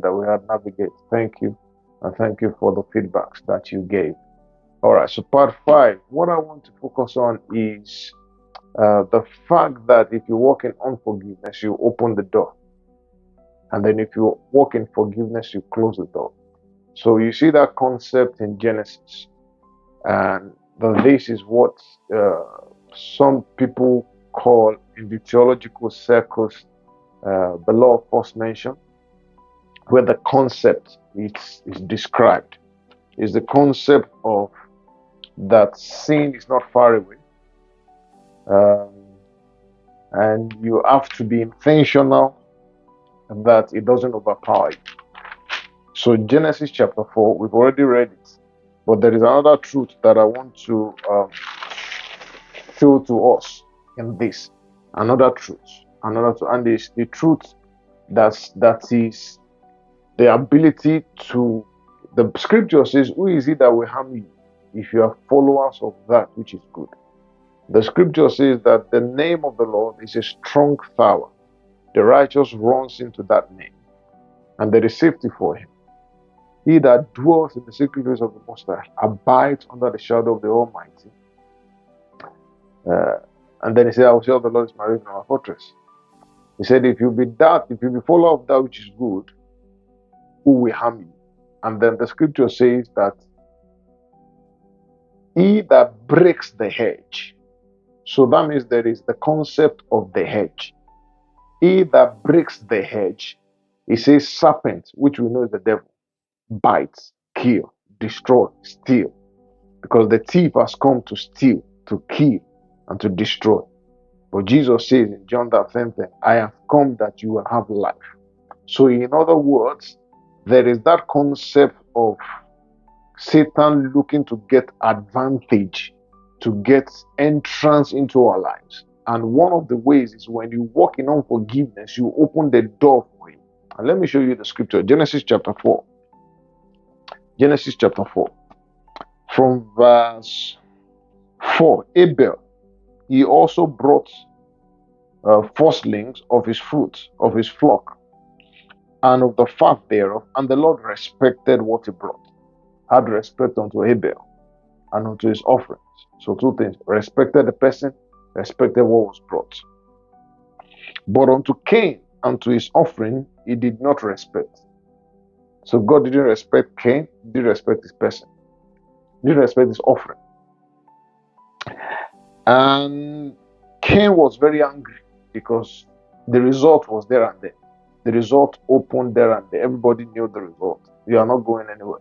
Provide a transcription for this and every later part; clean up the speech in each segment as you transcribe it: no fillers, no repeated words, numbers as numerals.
that we had navigate. Thank you. And thank you for the feedbacks that you gave. All right, so part 5, what I want to focus on is the fact that if you walk in unforgiveness, you open the door. And then if you walk in forgiveness, you close the door. So you see that concept in Genesis. And this is what some people call in the theological circles the law of first mention, where the concept is described. Is the concept of that sin is not far away. Um, and you have to be intentional that it doesn't overpower you. So Genesis chapter 4, we've already read it, but there is another truth that I want to show to us in this. Another truth, and is the truth that is the ability to. The scripture says, "Who is it that will harm you if you are followers of that which is good?" The scripture says that the name of the Lord is a strong tower. The righteous runs into that name, and there is safety for him. He that dwells in the secret place of the Most High abides under the shadow of the Almighty. And then he said, "I will say, the Lord is my refuge and my fortress." He said, if you be follower of that which is good, who will harm you? And then the scripture says that he that breaks the hedge. So that means there is the concept of the hedge. He that breaks the hedge, he says serpent, which we know is the devil, bites, kill, destroy, steal. Because the thief has come to steal, to kill, and to destroy. But Jesus says in John that same thing, I have come that you will have life. So in other words, there is that concept of Satan looking to get advantage, to get entrance into our lives. And one of the ways is when you walk in unforgiveness, you open the door for him. And let me show you the scripture. Genesis chapter 4. Genesis chapter 4. From verse 4. Abel, he also brought firstlings of his fruit, of his flock, and of the fat thereof. And the Lord respected what he brought. Had respect unto Abel and unto his offerings. So two things. Respected the person, respected what was brought. But unto Cain and to his offering, he did not respect. So God didn't respect Cain, he didn't respect his person. He didn't respect his offering. And Cain was very angry because the result was there and there. The result opened there and there. Everybody knew the result. You are not going anywhere.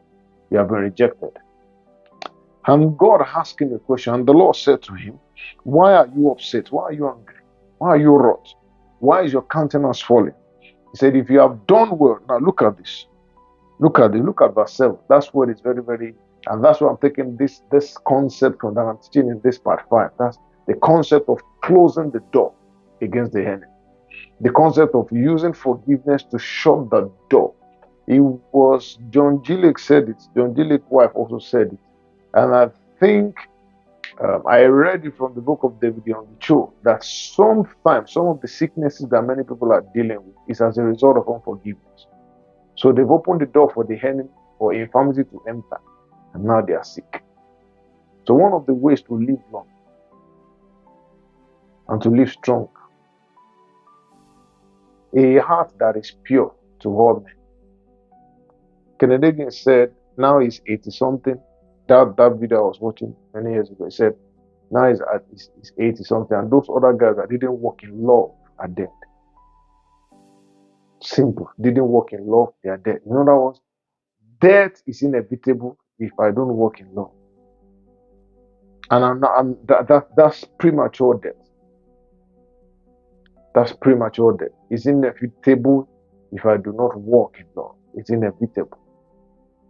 You have been rejected. And God asked him a question, and the Lord said to him, why are you upset? Why are you angry? Why are you wroth? Why is your countenance falling? He said, if you have done well, now look at this. Look at verse 7. That's where it's very, very, and that's why I'm taking this concept from that I'm teaching in this part 5. That's the concept of closing the door against the enemy. The concept of using forgiveness to shut the door. It was John Gillick said it. John Gillick's wife also said it. And I think I read it from the book of David Young-Cho that sometimes some of the sicknesses that many people are dealing with is as a result of unforgiveness. So they've opened the door for the enemy or infirmity to enter, and now they are sick. So one of the ways to live long and to live strong, a heart that is pure to all men. Kennedy said, now he's 80-something. That video I was watching many years ago, he said, now he's 80-something, and those other guys that didn't walk in love are dead. Simple. Didn't walk in love, they are dead. In other words, death is inevitable if I don't walk in love. And that's premature death. That's premature death. It's inevitable if I do not walk in love. It's inevitable.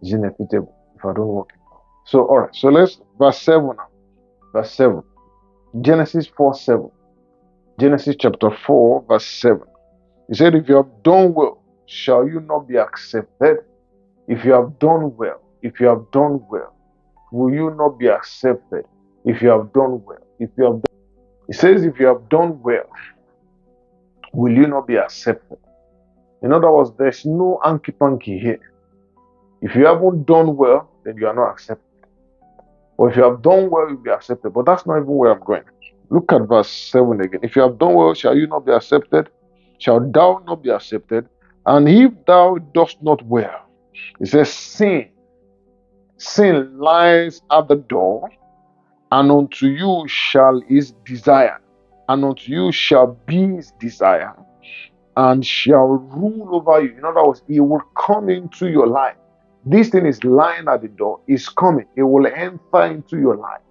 It's inevitable if I don't walk in love. So, all right. So let's, verse 7 now. Verse 7. Genesis 4:7. Genesis chapter 4, verse 7. He said, if you have done well, shall you not be accepted? If you have done well, will you not be accepted? If you have done well, it says, if you have done well, will you not be accepted? In other words, there's no hanky-panky here. If you haven't done well, then you are not accepted. Or if you have done well, you'll be accepted. But that's not even where I'm going. Look at verse 7 again. If you have done well, shall you not be accepted? Shall thou not be accepted? And if thou dost not well, it says, sin lies at the door, and unto you shall his desire, and unto you shall be his desire, and shall rule over you. In other words, he will come into your life. This thing is lying at the door, is coming. It will enter into your life.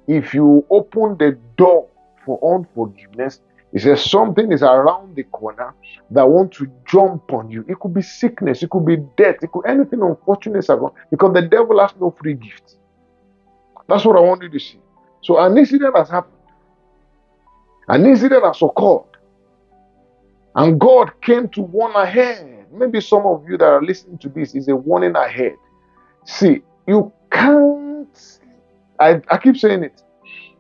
If you open the door for unforgiveness, it says something is around the corner that want to jump on you. It could be sickness, it could be death, it could anything unfortunate around, because the devil has no free gift. That's what I want you to see. So an incident has happened. An incident has occurred. And God came to warn ahead. Maybe some of you that are listening to this is a warning ahead. See, you can't, I keep saying it,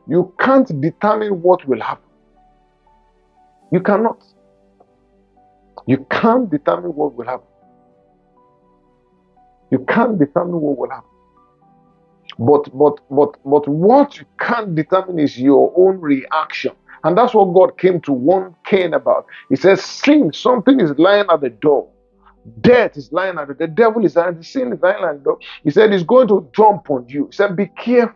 you can't determine what will happen. You cannot. You can't determine what will happen. You can't determine what will happen. But what you can't determine is your own reaction. And that's what God came to warn Cain about. He says, sin, something is lying at the door. Death is lying at the door. The devil is lying, the sin is lying at the door. He said, he's going to jump on you. He said, be careful.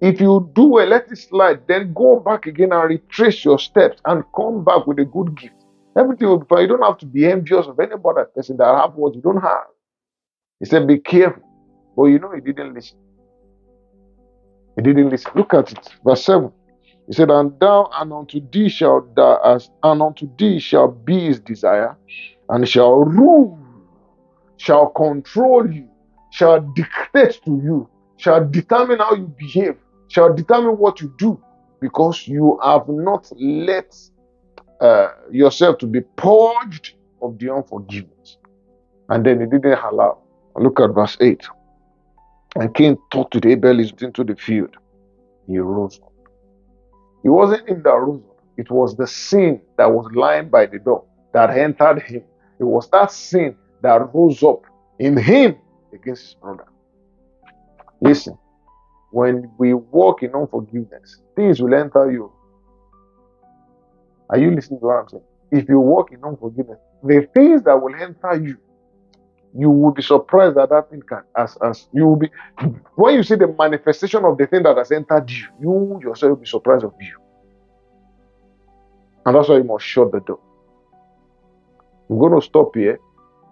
If you do well, let it slide. Then go back again and retrace your steps and come back with a good gift. Everything will be fine. You don't have to be envious of any other person that have what you don't have. He said, be careful. But you know, he didn't listen. He didn't listen. Look at it. Verse 7. He said, and thou, and unto thee shall be his desire, and shall rule, shall control you, shall dictate to you, shall determine how you behave, shall determine what you do, because you have not let yourself to be purged of the unforgiveness. And then he didn't allow. Look at verse 8. And Cain talked to the Abel into the field. He rose up. It wasn't him that rose up. It was the sin that was lying by the door that entered him. It was that sin that rose up in him against his brother. Listen, when we walk in unforgiveness, things will enter you. Are you listening to what I'm saying? If you walk in unforgiveness, the things that will enter you, you will be surprised that thing can, as you will be, when you see the manifestation of the thing that has entered you, you yourself will be surprised of you. And that's why you must shut the door. We're going to stop here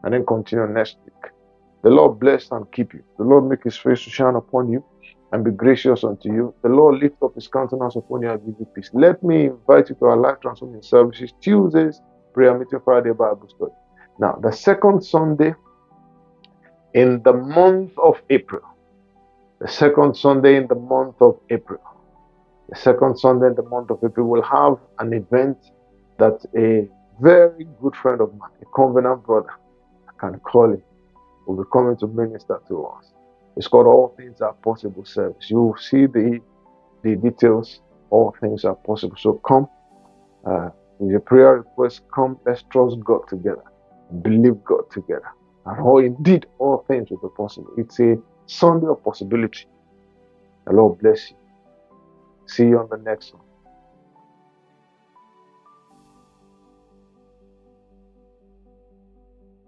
and then continue next week. The Lord bless and keep you. The Lord make his face to shine upon you and be gracious unto you. The Lord lift up his countenance upon you and give you peace. Let me invite you to our life transforming services, Tuesdays, prayer meeting, Friday, Bible study. Now, the second Sunday in the month of April, the second Sunday in the month of April, we'll have an event that a very good friend of mine, a covenant brother, I can call him, will be coming to minister to us. It's called All Things Are Possible service. You will see the details. All things are possible. So come, with your prayer request, come, let's trust God together, believe God together. And indeed, all things will be possible. It's a Sunday of possibility. The Lord bless you. See you on the next one.